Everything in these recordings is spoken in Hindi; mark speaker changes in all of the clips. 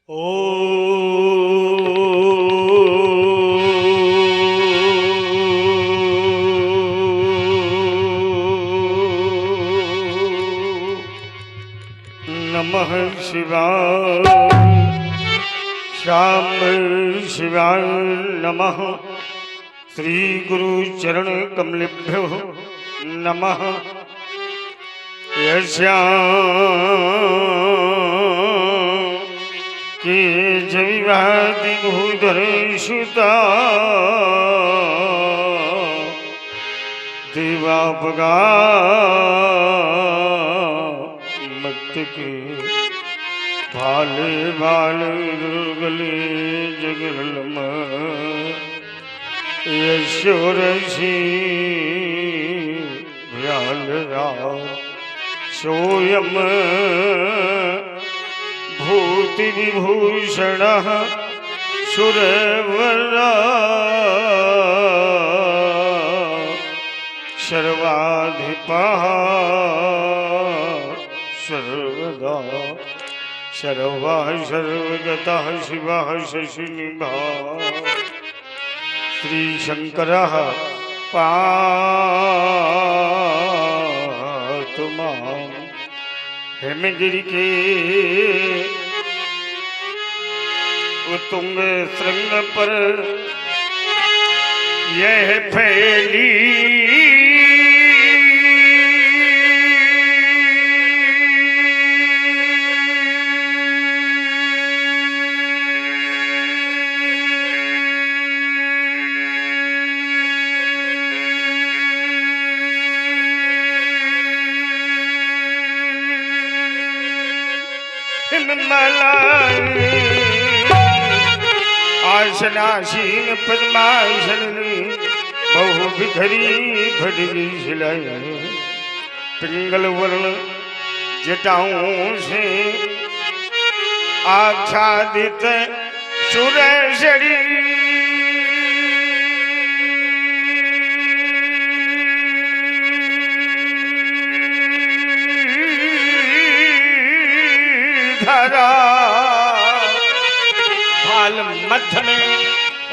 Speaker 1: ओ नमः शिवाय श्याम शिवाय नमः। श्री गुरु चरण कमलेभ्यो नमः। के जयवादि भूधर सुता देवापगा मत के भाले भाले दुर्गले जगरलम यशोरसी व्याल राव सोयम भूति विभूषण सुरवरा सर्वाधिपा सर्वदा सर्वा सर्वगता शिवा शशिनिभा श्रीशंकरः पातु मां। हेमगिरि के उत्तुंग श्रृंग पर यह फैली आसनासीन पद्मासन बहु भिखरी भटगी सिलाई पिंगल वर्ण जटाओं से आच्छादित सुरेशरी धरा मध्य में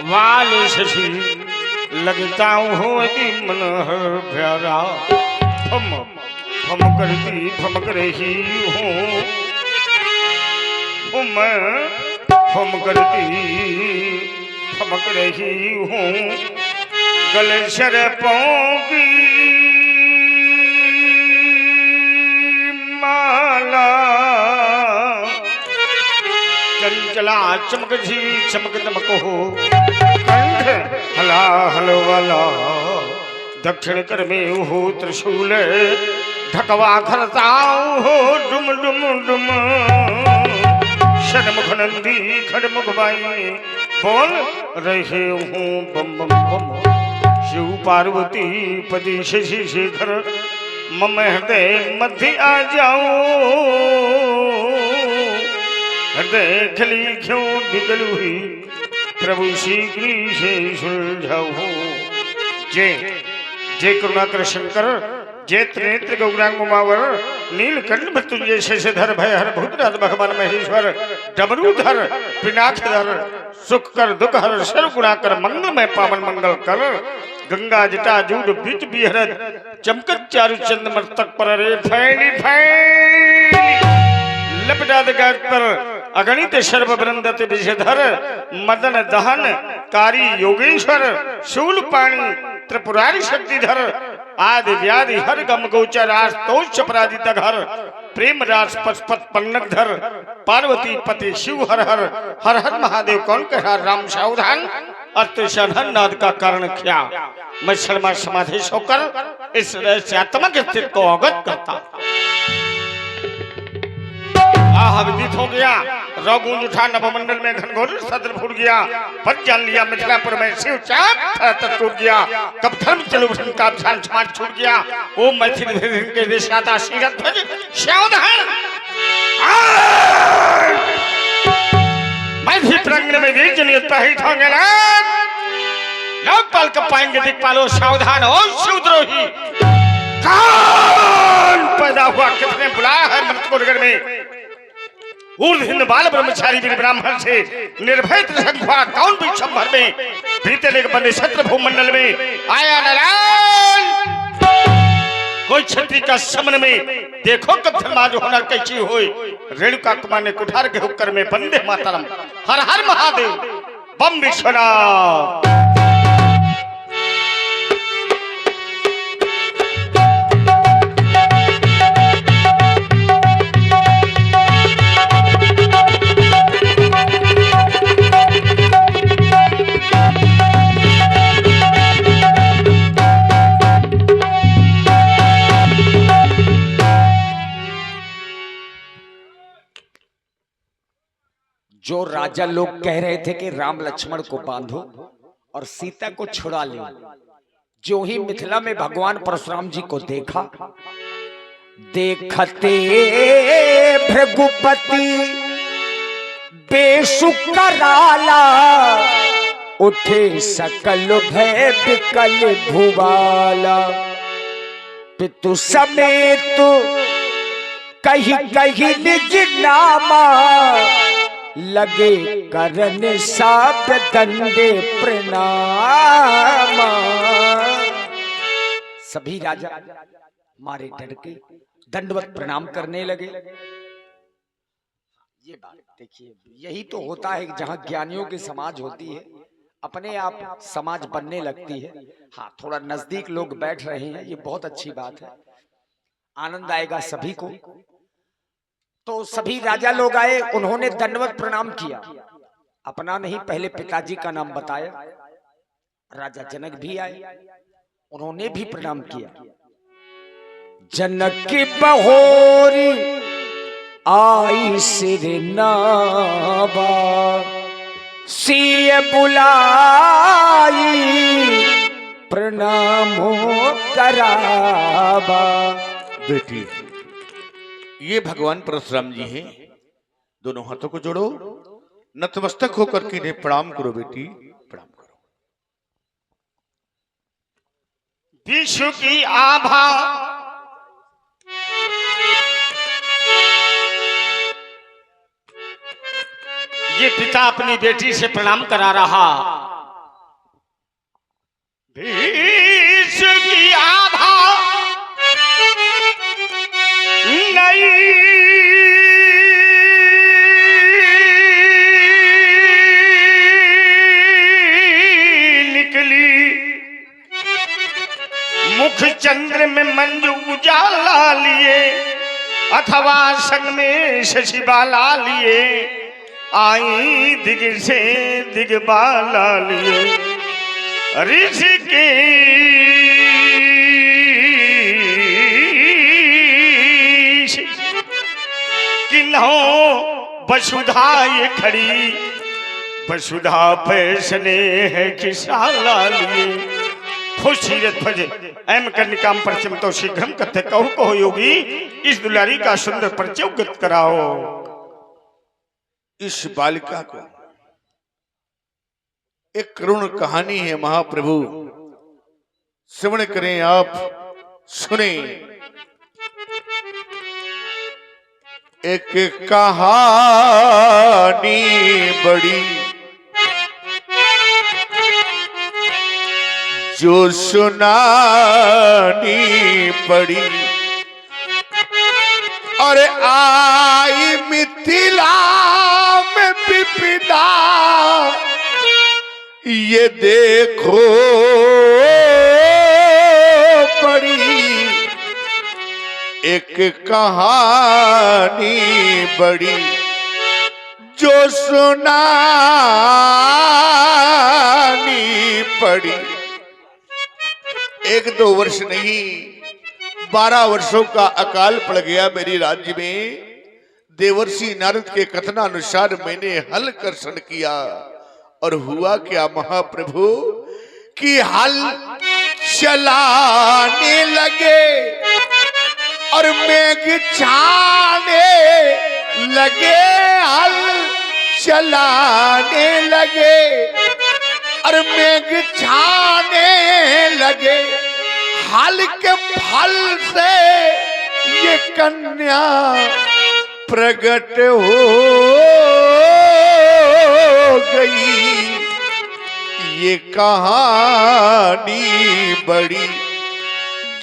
Speaker 1: वाल शशि लगता हूँ मन प्यारा फम फम करती फमक रही हूँ मैं फम करती फमक रही हूँ गले शरपों की माला चंचला चमक जी चमक दमक हो कंठ हला हलो वाला दक्षिण कर में हो त्रिशूल ढकवा खरता हो डुम डुम डुम षणमुख नंदी खड़मुख बाई बोल रहे हूँ बम बम बम। शिव पार्वती पति शशि शेखर मम हृदय मध्य आ जाओ हृदय खली क्यों बिगल हुई प्रभु शीघ्र से सुलझाओ। जय जय करुणाकर शंकर जय त्रिनेत्र गौरांग उमावर नीलकंठ मृत्युंजय शेषधर भयहर भूतनाथ भगवान महेश्वर डमरूधर पिनाकधर सुख कर दुख हर सर्व गुणाकर मंगलमय पावन मंगल कर गंगा जटा जूड बीच बिहर चमकत चारु चंद मस्तक पर रे फैली फैली लपटाद गात पर अगणित सर्व वृंदत विषधर मदन दहन कारी योगेश्वर शूल पाणी त्रिपुरारी शक्तिधर आदि व्याधि हर गम गोचर आस्तोष पराजित घर प्रेम रास पशुपत पन्नक धर पार्वती पति शिव हर हर हर हर महादेव कौन कहा राम सावधान अर्थ नाद का कारण क्या मैं शर्मा समाधि होकर इस रहस्यात्मक स्थिति को अवगत करता। विदित हो गया रघुगुंज उठा नभमंडल में घनघोर सदर फूट गया पद जान लिया मिथिलापुर में शिव चाप टूट गया कब धर्म चलो का ध्यान समाज छूट गया ओ मैथिल के देशाता शीरत ध्वज सावधान मैथिल प्रांगण में वीर जनियता ही ठोंगे लोकपाल कब पाएंगे दिक्पालो सावधान हो शिवद्रोही कौन पैदा हुआ किसने बुलाया है मृत को नगर में ऊर्ध्व बाल ब्रह्मचारी वीर ब्राह्मण से निर्भय त्रिशंखा कौन भी संभर में भीतर एक बने छत्र भूमंडल में आया नारायण। कोई क्षत्रिय का समन में देखो कब धर्माज होना कैसी होए। रेणुका कुमार ने कुठार के हुक्कर में वंदे मातरम हर हर महादेव बम विश्वनाथ।
Speaker 2: जो राजा लोग कह रहे थे कि राम लक्ष्मण को बांधो और सीता को छुड़ा ले, जो ही मिथिला में भगवान परशुराम जी को देखा, देखते भृगुपति बेसुख कराला, उठे सकल भय विकल भुवाला। पितु समेत कही कही निज नामा, लगे करन साप दंडे प्रणाम। सभी राजा मारे डर के दंडवत प्रणाम करने लगे। ये बात देखिए, यही तो होता है जहां ज्ञानियों की समाज होती है, अपने आप समाज बनने लगती है। हाँ, थोड़ा नजदीक लोग बैठ रहे हैं, ये बहुत अच्छी बात है, आनंद आएगा सभी को। तो सभी राजा लोग आए, उन्होंने दंडवत प्रणाम किया। अपना नहीं, पहले पिताजी का नाम बताया। राजा जनक भी आए, उन्होंने भी प्रणाम किया। जनक की बहोरी आई सिर नावा, सिय बुलाई प्रणामो करावा।
Speaker 3: बेटी, ये भगवान परशुराम जी हैं, दोनों हाथों को जोड़ो, नतमस्तक होकर के इन्हें प्रणाम करो। बेटी प्रणाम करो।
Speaker 1: विश्व की आभा ये पिता अपनी बेटी से प्रणाम करा रहा। विश्व की आभा नई निकली, मुख चंद्र में मंजू उजाला लिए, अथवा संग में शशिबाला लिए, आई दिग से दिगबाला लिए। ऋषि के वसुधा ये खड़ी, वसुधा पैसने है किसाला लिए। खुशीरत भजे एम कन्निकाम परचम तो शीघ्रम कथे कहु को योगी, इस दुलारी का सुंदर परिचय उगत कराओ।
Speaker 3: इस बालिका को एक करुण कहानी है महाप्रभु, श्रवण करें आप, सुने। एक कहानी बड़ी जो सुनानी पड़ी, और आई मिथिला में विपदा, ये देखो पड़ी एक कहानी बड़ी जो सुनानी पड़ी। 1-2 वर्ष नहीं, 12 वर्षों का अकाल पड़ गया मेरी राज्य में। देवर्षि नारद के कथनानुसार मैंने हल कर्षण किया, और हुआ क्या महाप्रभु कि हल चलाने लगे और मेघ छाने लगे, हल चलाने लगे और मेघ छाने लगे। हल के फल से ये कन्या प्रगट हो गई ये कहानी बड़ी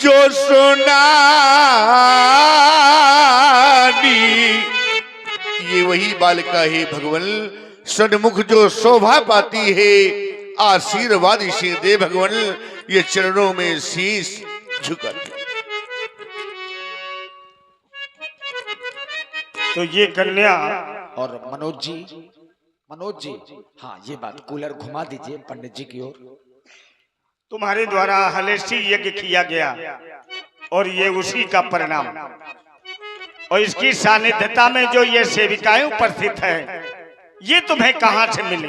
Speaker 3: जो सुनानी। ये वही बालिका है भगवान सन्मुख जो शोभा पाती है, आशीर्वाद इसे दे भगवान, ये चरणों में शीश झुका।
Speaker 1: तो ये कन्या
Speaker 2: और मनोज जी, हाँ ये बात, कूलर घुमा दीजिए पंडित जी की ओर।
Speaker 1: तुम्हारे द्वारा हलेसी यज्ञ किया गया और ये उसी का परिणाम, और इसकी सानिध्यता में जो ये सेविकाएं उपस्थित हैं, ये तुम्हें कहां से मिली?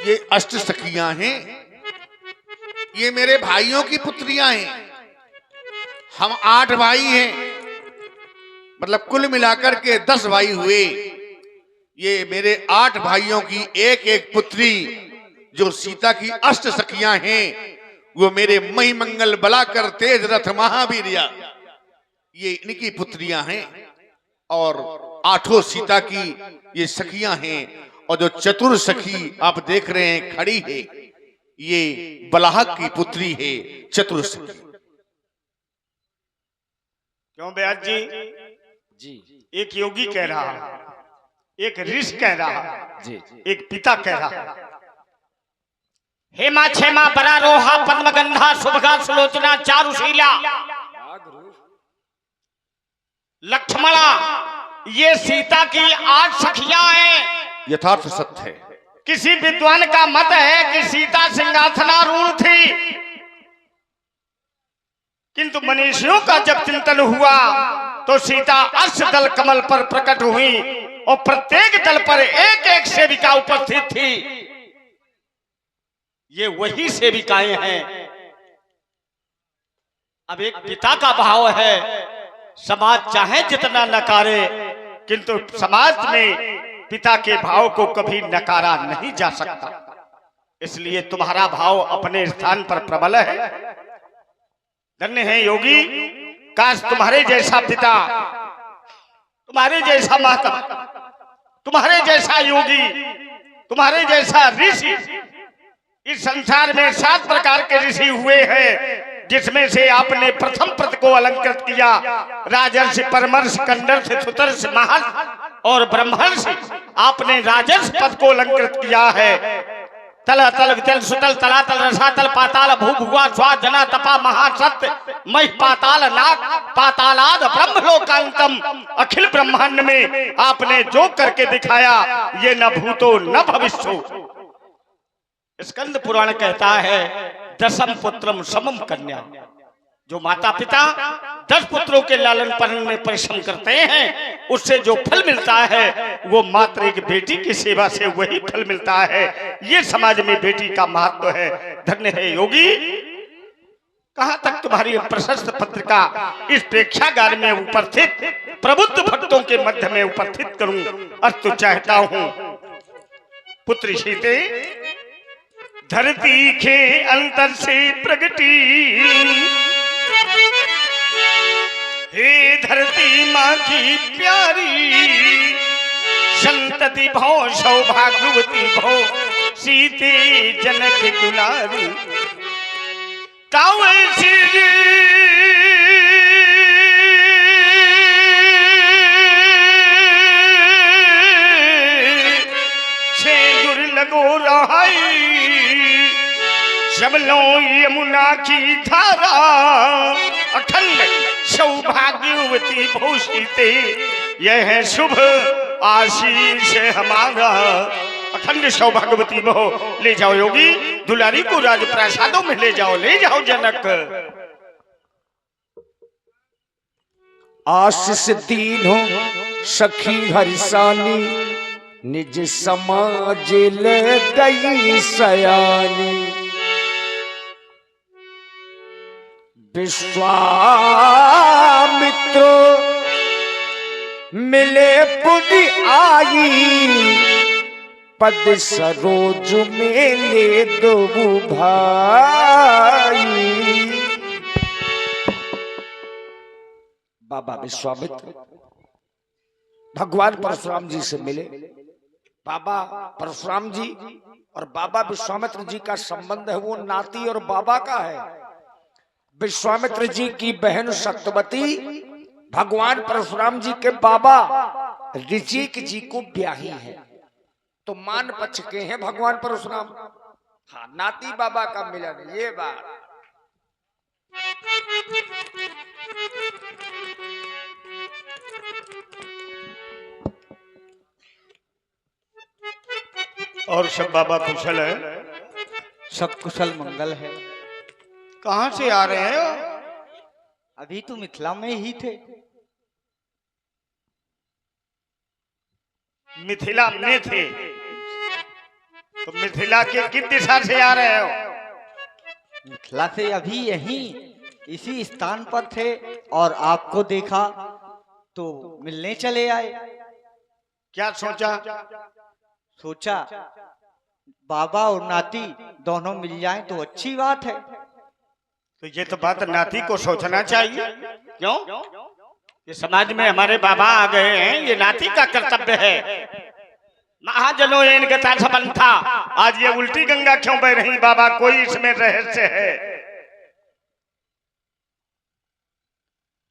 Speaker 3: ये अष्ट सखियां हैं, ये मेरे भाइयों की पुत्रियां हैं। हम 8 भाई हैं, मतलब कुल मिलाकर के 10 भाई हुए। ये मेरे 8 भाइयों की एक एक पुत्री जो सीता की अष्ट सखियां हैं, वो मेरे महिमंगल बलाकर तेज रथ महावीरिया, ये इनकी पुत्रियां हैं। और 8 सीता की ये सखियां हैं। और जो चतुर सखी आप देख रहे हैं खड़ी है, ये बलाहक की पुत्री है चतुर सखी।
Speaker 1: क्यों ब्याज जी? एक योगी कह रहा, एक ऋषि कह रहा, एक पिता कह रहा।
Speaker 2: हेमा क्षेमा परारोहा पद्मगंधा शुभगा सुलोचना चारुशीला लक्ष्मणा, ये सीता की 8 सखियां हैं।
Speaker 3: यथार्थ सत्य है।
Speaker 1: किसी विद्वान का मत है कि सीता सिंहासनारूढ़ थी, किंतु मनीषियों का जब चिंतन हुआ तो सीता अष्टदल कमल पर प्रकट हुई और प्रत्येक दल पर एक एक सेविका उपस्थित थी। ये वही सेविकाएं हैं। अब एक पिता का भाव है, समाज चाहे जितना नकारे, किंतु समाज में पिता के भाव को कभी नकारा नहीं जा सकता। इसलिए तुम्हारा भाव अपने स्थान पर प्रबल है। धन्य है योगी, काश तुम्हारे जैसा पिता, तुम्हारे जैसा महात्मा, तुम्हारे जैसा योगी, तुम्हारे जैसा ऋषि। इस संसार में 7 प्रकार के ऋषि हुए हैं, जिसमें से आपने प्रथम पद को अलंकृत किया। राजर्षि, परमर्षि, कंदर्षि, सुतर्षि, महर्षि और ब्रह्मर्षि, आपने राजर्षि पद को अलंकृत किया है। तल तल वितल सुतल तलातल रसातल पाताल भू भुआ स्वा जना तपा महासत्य मह पाताल नाग पातालाद ब्रह्मलोकांतम, अखिल ब्रह्मांड में आपने जो करके दिखाया, ये न भूतो न भविष्यो। स्कंद पुराण कहता है, दशम पुत्रम समम कन्या। जो माता पिता 10 पुत्रों के लालन पालन में परिश्रम करते हैं, उससे जो फल मिलता है वो मात्र एक बेटी की सेवा से वही फल मिलता है। ये समाज में बेटी का महत्व है। धन्य है योगी। कहां तक तुम्हारी प्रशस्त पत्रिका इस प्रेक्षागार में उपस्थित प्रबुद्ध भक्तों के मध्य में उपस्थित करूं, अस्तु चाहता हूं। पुत्री सीते धरती के अंतर से प्रगटी, हे धरती माँ की प्यारी, संतति भो सौभाग्यवती भो सीते जनक दुलारी। तावे सिर से दुर लगो रहाई, शबलों यमुना की धारा, अखंड सौभाग्यवती भूषिते, यह है शुभ आशीष हमारा। अखंड सौभाग्यवती भो। ले जाओ योगी, दुलारी को राजप्रासादों में ले जाओ, ले जाओ जनक।
Speaker 2: आशीष दीनो सखी हरिसानी, निज समाज ले गई सयानी। विश्वामित्र मिले पुनि आई, पद सरोज में ले दो भाई। बाबा विश्वामित्र भगवान परशुराम जी से मिले। बाबा परशुराम जी और बाबा विश्वामित्र जी का संबंध है वो नाती और बाबा का है। विश्वामित्र जी की बहन सत्यवती भगवान परशुराम जी के बाबा ऋचिक जी को ब्याही है, तो मान पक्ष के हैं भगवान परशुराम। हाँ, नाती बाबा का मिलन, ये बात।
Speaker 1: और सब बाबा कुशल है?
Speaker 4: सब कुशल मंगल है।
Speaker 1: कहाँ से आ रहे हैं?
Speaker 4: अभी तो मिथिला में ही थे।
Speaker 1: मिथिला में थे तो मिथिला के किस दिशा से आ रहे हो?
Speaker 4: मिथिला से अभी यहीं इसी स्थान पर थे और आपको देखा तो मिलने चले आए।
Speaker 1: क्या सोचा?
Speaker 4: सोचा बाबा और नाती दोनों मिल जाएं तो अच्छी बात है।
Speaker 1: तो ये तो बात नाती को सोचना चाहिए। क्यों? ये समाज में हमारे बाबा आ गए हैं, ये नाती का कर्तव्य है। महाजनों ये इनके संबंध था, आज ये उल्टी गंगा क्यों बह रही बाबा? कोई इसमें रहस्य है?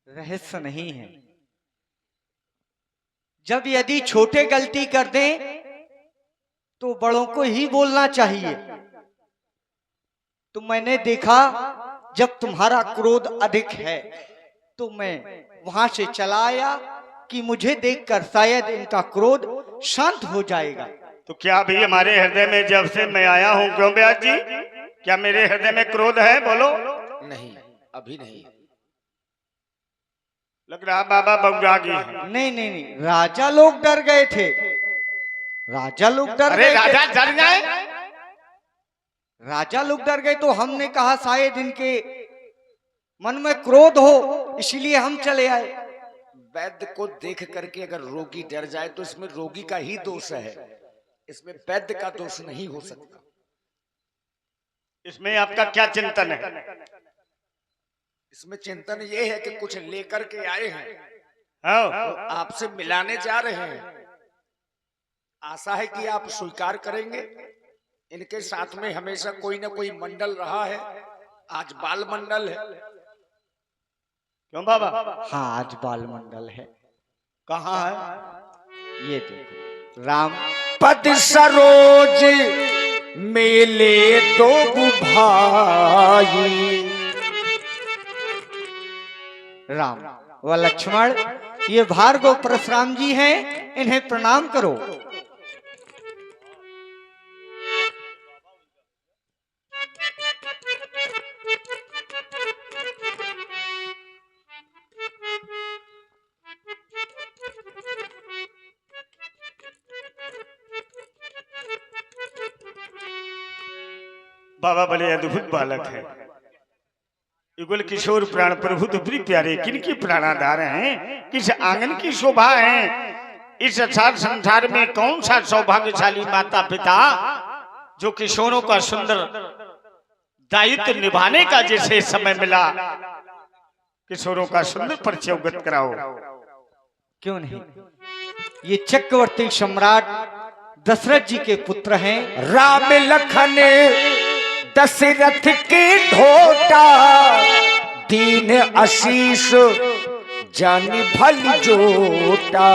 Speaker 4: रहस्य नहीं है। जब यदि छोटे गलती कर दें तो बड़ों को ही बोलना चाहिए। तो मैंने देखा जब तुम्हारा क्रोध अधिक है तो मैं वहां से चला आया कि मुझे देखकर शायद इनका क्रोध शांत हो जाएगा।
Speaker 1: तो क्या अभी हमारे हृदय में जब से मैं आया हूं, क्यों ब्यास जी, क्या मेरे हृदय में क्रोध है? बोलो।
Speaker 2: नहीं, अभी नहीं।
Speaker 1: लग रहा बाबा बौरागी हैं।
Speaker 4: नहीं नहीं नहीं, राजा लोग डर गए थे। राजा लोग डर
Speaker 1: अरे
Speaker 4: गए
Speaker 1: राजा
Speaker 4: थे।
Speaker 1: डर जाए?
Speaker 4: राजा लोग डर गए तो हमने कहा शायद इनके मन में क्रोध हो, इसलिए हम चले आए।
Speaker 2: वैद्य को देख करके अगर रोगी डर जाए तो इसमें रोगी का ही दोष है, इसमें वैद्य का दोष नहीं हो सकता।
Speaker 1: इसमें आपका क्या चिंतन है?
Speaker 2: इसमें चिंतन ये है कि कुछ लेकर के आए हैं,
Speaker 1: हाँ।
Speaker 2: तो आपसे मिलाने जा रहे हैं। आशा है कि आप स्वीकार करेंगे। इनके साथ में हमेशा कोई ना कोई मंडल रहा है, आज बाल मंडल है।
Speaker 1: क्यों बाबा?
Speaker 4: हाँ, आज बाल मंडल है।
Speaker 1: कहाँ है?
Speaker 4: ये देखो, राम
Speaker 2: पद सरोज मेले दो भाई,
Speaker 4: राम व लक्ष्मण, ये भार्गव परशुराम जी हैं, इन्हें प्रणाम करो।
Speaker 1: बाबा बड़े अद्भुत बालक है। युगल किशोर प्राण प्रभु दुबरी प्यारे, किनकी प्राणाधार हैं, किस आंगन की शोभा है। इस असार संसार में कौन सा सौभाग्यशाली माता पिता जो किशोरों का सुंदर दायित्व निभाने का जिसे समय मिला, किशोरों का सुंदर परिचय अवगत कराओ।
Speaker 4: क्यों नहीं, ये चक्रवर्ती सम्राट दशरथ जी के पुत्र हैं।
Speaker 2: राम लखन दशरथ के ढोटा, दीन आशीष जानी भल जोटा।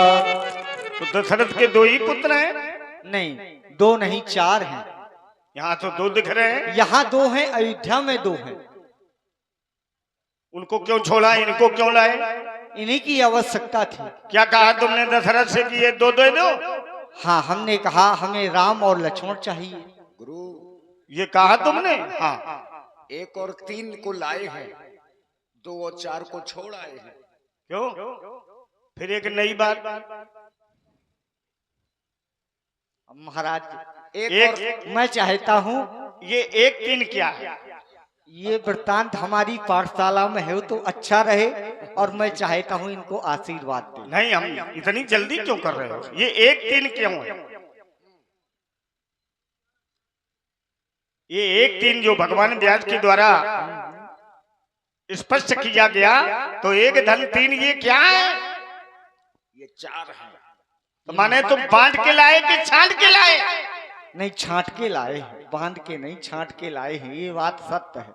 Speaker 1: तो दशरथ के दो ही पुत्र हैं?
Speaker 4: नहीं, दो नहीं, चार हैं।
Speaker 1: यहाँ तो दो दिख रहे हैं।
Speaker 4: यहाँ दो हैं, अयोध्या में दो हैं।
Speaker 1: उनको क्यों छोड़ा, इनको क्यों लाए?
Speaker 4: इन्हीं की आवश्यकता थी।
Speaker 1: क्या कहा तुमने दशरथ से कि ये दो दे दो?
Speaker 4: हाँ, हमने कहा हमें राम और लक्ष्मण चाहिए।
Speaker 2: गुरु,
Speaker 1: ये कहा तुमने? हाँ।
Speaker 2: 1 और 3 को लाए हैं, 2 और 4 को छोड़ आए हैं।
Speaker 1: क्यों? फिर एक नई बात।
Speaker 4: महाराज,
Speaker 1: एक
Speaker 4: मैं चाहता हूँ
Speaker 1: ये 1 3 क्या है?
Speaker 4: ये वृत्तांत हमारी पाठशाला में हो तो अच्छा रहे, और मैं चाहता हूँ इनको आशीर्वाद दे।
Speaker 1: नहीं, हम इतनी जल्दी क्यों कर रहे हो? ये 1 3 क्यों है? ये 1 3 जो भगवान व्यास के द्वारा स्पष्ट किया गया, तो 1 धन 3 ये क्या है?
Speaker 2: ये 4 है।
Speaker 1: तो माने तुम बांट के लाए कि छांट के लाए?
Speaker 4: नहीं, छांट के लाए हैं, बांध के नहीं, छांट के लाए हैं, ये बात सत्य है।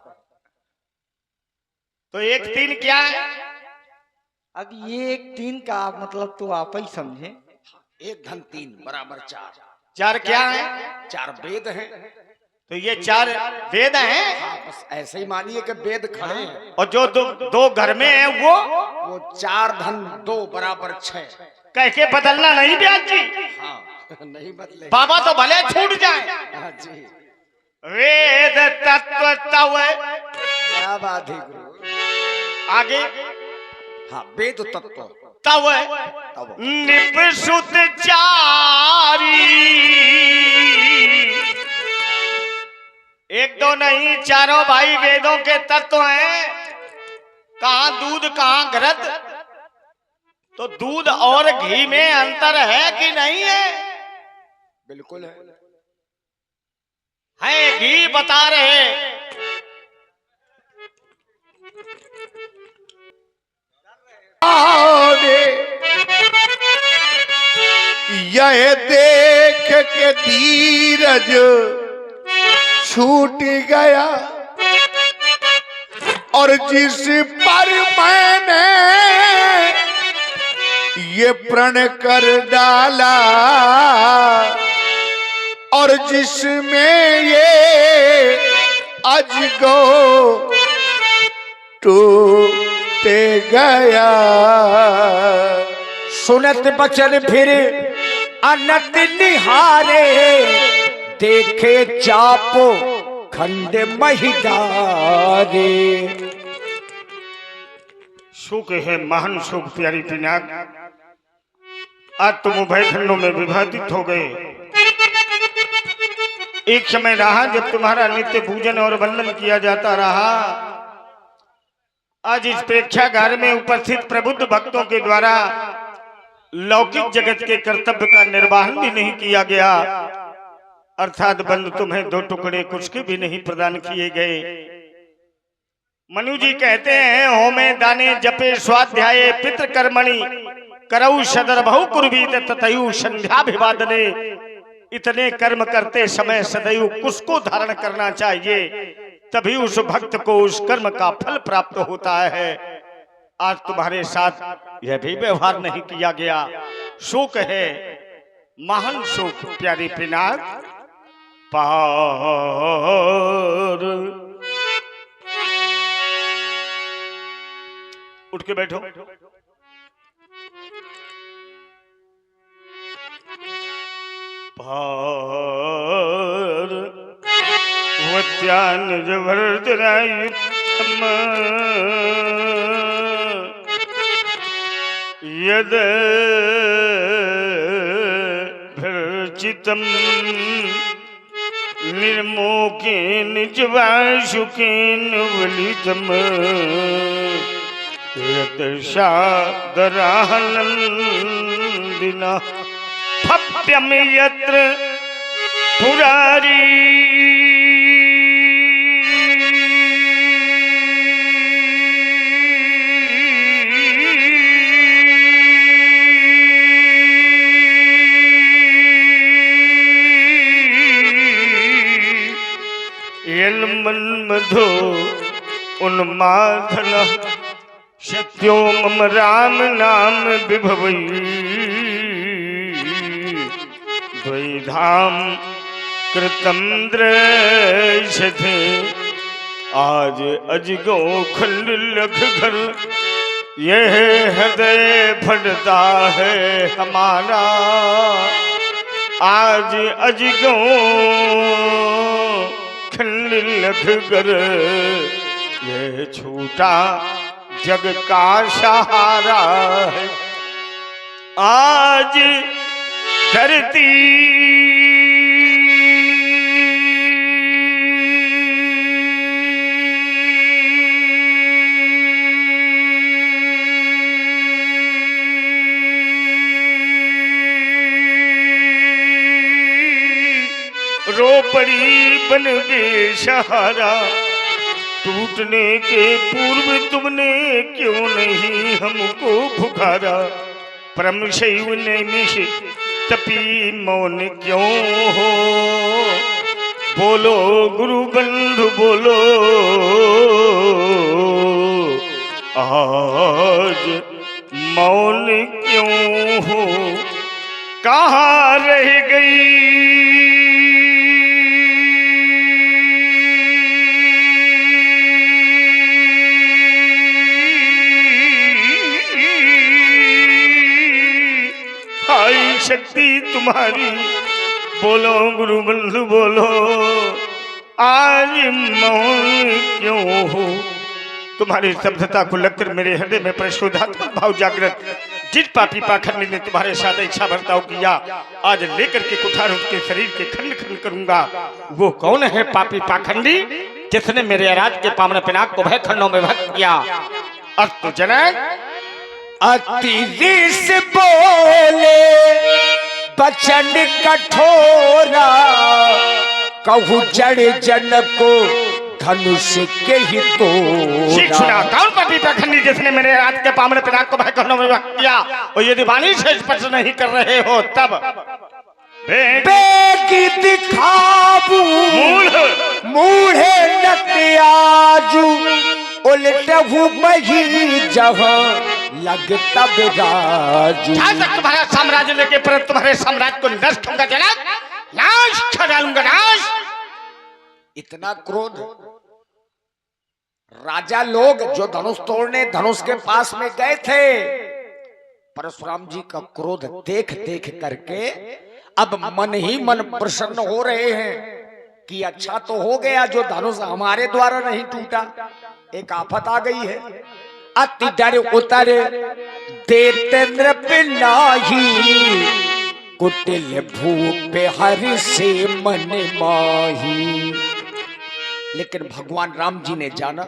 Speaker 1: तो 1-3 क्या है?
Speaker 4: अब ये 1-3 का मतलब तो आप ही समझे।
Speaker 2: 1 धन 3 बराबर 4।
Speaker 1: 4 क्या है?
Speaker 2: 4 वेद हैं।
Speaker 1: तो ये 4 वेद हैं।
Speaker 2: हाँ, बस ऐसे ही मानिए कि वेद खड़े हैं।
Speaker 1: और जो दो घर में है
Speaker 2: वो 4 धन 2 बराबर 6।
Speaker 1: कह के बदलना नहीं ब्याज जी।
Speaker 2: हाँ, नहीं बदले
Speaker 1: बाबा तो भले छूट जाए।
Speaker 2: हाँ जी,
Speaker 1: वेद तत्व तव।
Speaker 2: क्या बात है गुरु।
Speaker 1: आगे
Speaker 2: हाँ, वेद तत्व
Speaker 1: तव
Speaker 2: तब
Speaker 1: निपसुत चारी। 1-2 नहीं, चारों भाई वेदों के तत्व हैं। कहाँ दूध कहाँ घृत। तो दूध और घी में अंतर है कि नहीं है?
Speaker 2: बिल्कुल है।
Speaker 1: है घी बता रहे।
Speaker 3: यह देख के धीरज छूट गया और जिस पर मैंने ये प्रण कर डाला और जिसमें ये अजगो टूटे गया।
Speaker 2: सुनत बचन फिर अनत निहारे, देखे चापो खंड महिदारे।
Speaker 1: सुख है महान सुख प्यारी पिनाक। आज तुम उभय खंडों में विभाजित हो गए। एक समय रहा जब तुम्हारा नित्य पूजन और वंदन किया जाता रहा। आज इस प्रेक्षागार में उपस्थित प्रबुद्ध भक्तों के द्वारा लौकिक जगत के कर्तव्य का निर्वहन भी नहीं किया गया, अर्थात बंद तुम्हें 2 टुकड़े कुछ के भी नहीं प्रदान किए गए। मनु जी कहते हैं, होमे दाने जपे स्वाध्याये पितृ कर्मणि करऊ सदर बहु कुर्वीत ततयु संध्याभिवादने। इतने कर्म करते समय सदैव कुश को धारण करना चाहिए, तभी उस भक्त को उस कर्म का फल प्राप्त होता है। आज तुम्हारे साथ यह भी व्यवहार नहीं किया गया। शोक है, महान शोक प्यारी पिनाक। पार उठ के बैठो। पार वत्यान जवर्धनायुतम यद भर्चितम निर्मोकेन जवाशुकेन वलितम यदशादराहनंदिना भव्यम यत्र पुरारी। मन्मधो उन्माधन सत्यो मम राम नाम विभवई। द्वैधाम कृतम दृश्यते आज अजगो खंड लख घर। यह हृदय फटता है हमारा आज अजगो खंड लख कर। यह छूटा जग का सहारा है आज धरती। रो पड़ी बन बेसहारा, टूटने के पूर्व तुमने क्यों नहीं हमको पुकारा। परम शैव नैमिष तपी मौन क्यों हो, बोलो गुरु बंधु बोलो, आज मौन क्यों हो, कहाँ रह गई आई शक्ति तुम्हारी, बोलो गुरु बंधु बोलो, आज मौन क्यों हो। तुम्हारी शब्दता को लगकर मेरे हृदय में परिशोधात्मक भाव जागृत। जिस पापी पाखंडी ने तुम्हारे साथ इच्छा बर्ताव किया, आज लेकर के कुठार उसके शरीर के खंड खंड करूंगा। वो कौन है पापी पाखंडी जिसने मेरे आराध के पावन पिनाक को भय खंडों में भक्त किया। अस्तु जनक
Speaker 2: अति रिस बोले बचन कठोरा, कहू जड़ जन को धनुष के ही
Speaker 1: तोड़ा। कौन पापी पाखंडी जिसने मेरे रात के पावन पिनाक को भय खंडों में भक्त किया। और यदि वाणी से स्पर्श नहीं कर रहे हो तब
Speaker 2: बेगी दिखाबू मूढ़े नटियाजू, उलटहू बही जहाँ लगता बिराजू।
Speaker 1: तुम्हारा साम्राज्य लेके पर तुम्हारे साम्राज्य को नष्ट होगा जनक, नाश कर डालूंगा नाश।
Speaker 2: इतना क्रोध राजा लोग जो धनुष तोड़ने धनुष के पास में गए थे, परशुराम जी का क्रोध देख देख करके अब मन ही मन प्रसन्न हो रहे हैं कि अच्छा तो हो गया जो धनुष हमारे द्वारा नहीं टूटा। एक आफत आ गई है। अति डर उतर देते नृप नाही, कुटिल भूप हरि से मन माही। लेकिन भगवान राम जी ने जाना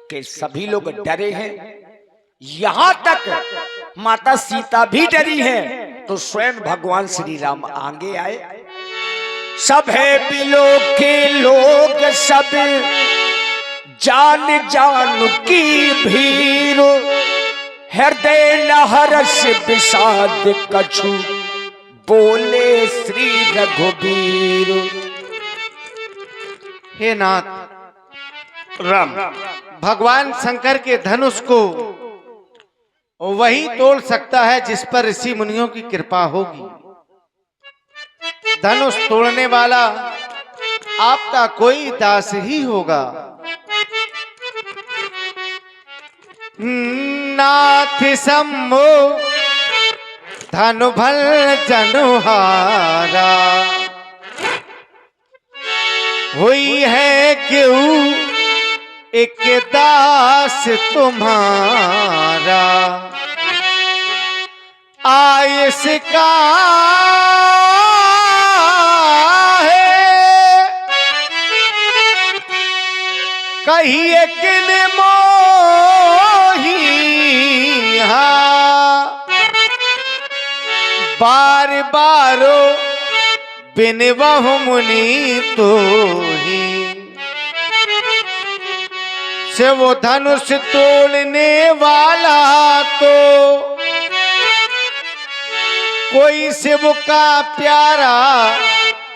Speaker 2: कि सभी लोग डरे हैं, यहां तक माता सीता भी डरी है, तो स्वयं भगवान श्री राम आगे आए। सब है बिलो के लोग सब जान जान की भीर, हृदय लहरस विषाद कछु बोले श्री रघुबीर।
Speaker 5: हे नाथ
Speaker 1: राम,
Speaker 5: भगवान शंकर के धनुष को वही तोड़ सकता है जिस पर ऋषि मुनियों की कृपा होगी। धनुष तोड़ने वाला आपका कोई दास ही होगा। नाथ सम्मो धनु भल जनुहारा, हुई है क्यों एक दास तुम्हारा। आयस का है कहिए किन मोही, बार बारो बिन बहु मुनि तो ही। से वो धनुष तोड़ने वाला तो कोई शिव का प्यारा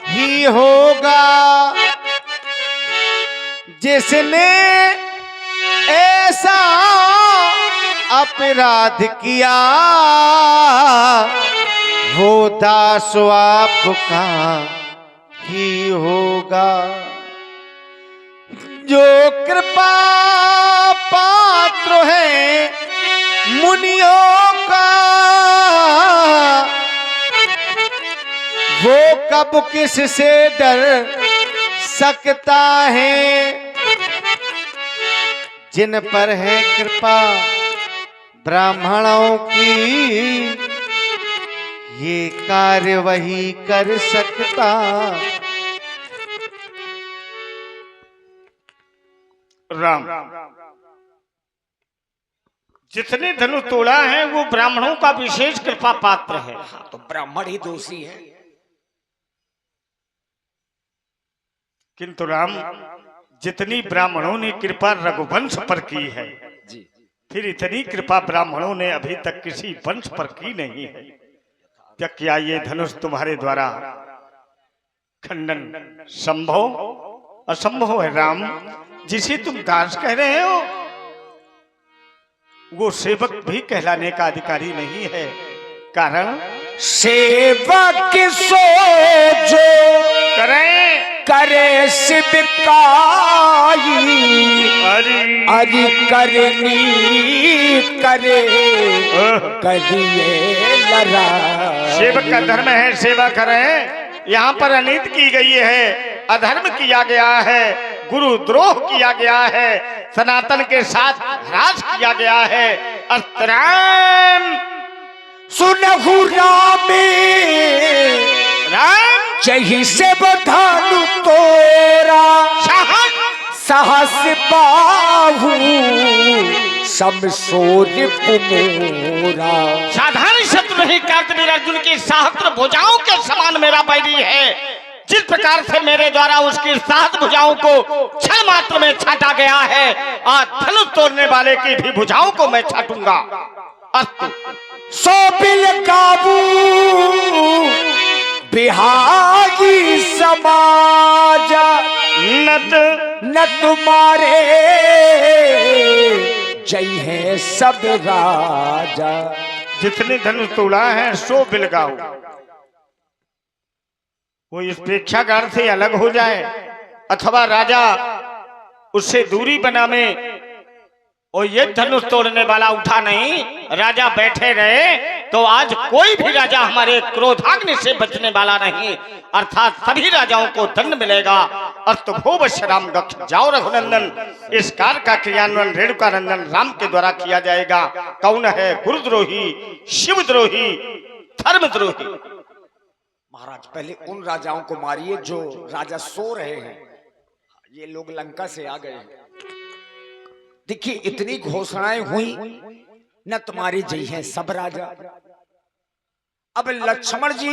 Speaker 5: ही होगा, जिसने ऐसा अपराध किया वो दास आपका ही होगा। जो कृपा पात्र है मुनियों का, वो कब किस से डर सकता है। जिन पर है कृपा ब्राह्मणों की, ये कार्य वही कर सकता।
Speaker 1: राम, जितने धनुष तोड़ा है वो ब्राह्मणों का विशेष कृपा पात्र है।
Speaker 2: तो ब्राह्मण ही दोषी है।
Speaker 1: किंतु राम, जितनी ब्राह्मणों ने कृपा रघुवंश पर की है,
Speaker 2: जी,
Speaker 1: फिर इतनी कृपा ब्राह्मणों ने अभी तक किसी वंश पर की नहीं है। क्या ये धनुष तुम्हारे द्वारा खंडन संभव असंभव है? राम, जिसे तुम दास कह रहे हो वो सेवक भी कहलाने का अधिकारी नहीं है। कारण
Speaker 2: सेवक सो जो
Speaker 1: करें
Speaker 2: करे शिवकाई, अरि करनी करे करिए लड़ा।
Speaker 1: सेवक का धर्म है सेवा करें। यहाँ पर अनित की गई है, अधर्म किया गया है, गुरुद्रोह किया गया है, सनातन के साथ राज किया गया है। अस्त्राम
Speaker 2: सुनहु रामे
Speaker 1: राम
Speaker 2: जही से बधानु तोरा, सहस बाहु समसोर पुमोरा।
Speaker 1: साधारण शत्रु नहीं कार्तवीर अर्जुन की सहस्त्र भुजाओं के समान मेरा बैरी है। जिस प्रकार से मेरे द्वारा उसकी सात भुजाओं को क्षण मात्र में छाटा गया है, आज धनुष तोड़ने वाले की भी भुजाओं को मैं छाटूंगा। अस्तु
Speaker 2: सो बिल काबू बिहारी समाज, न तुम्हारे जय है सब राजा।
Speaker 1: जितने धनुष तोड़ा है सो बिलगाओ। वो इस प्रेक्षागार से अलग हो जाए अथवा राजा उससे दूरी बनावे और ये धनुष तोड़ने वाला उठा नहीं, राजा बैठे रहे तो आज कोई भी राजा हमारे क्रोधाग्नि से बचने वाला नहीं। अर्थात सभी राजाओं को दंड मिलेगा। अस्तभोव श्याम गक्ष जाओ रघुनंदन। इस कार्य का क्रियान्वयन रेणुका नंदन राम के द्वारा किया जाएगा। कौन है? गुरुद्रोही, शिवद्रोही, धर्मद्रोही।
Speaker 2: महाराज पहले उन राजाओं को मारिए जो राजा सो रहे हैं। ये लोग लंका से आ गए हैं। देखिए इतनी घोषणाएं हुई, न तुम्हारी जय है सब राजा। अब लक्ष्मण जी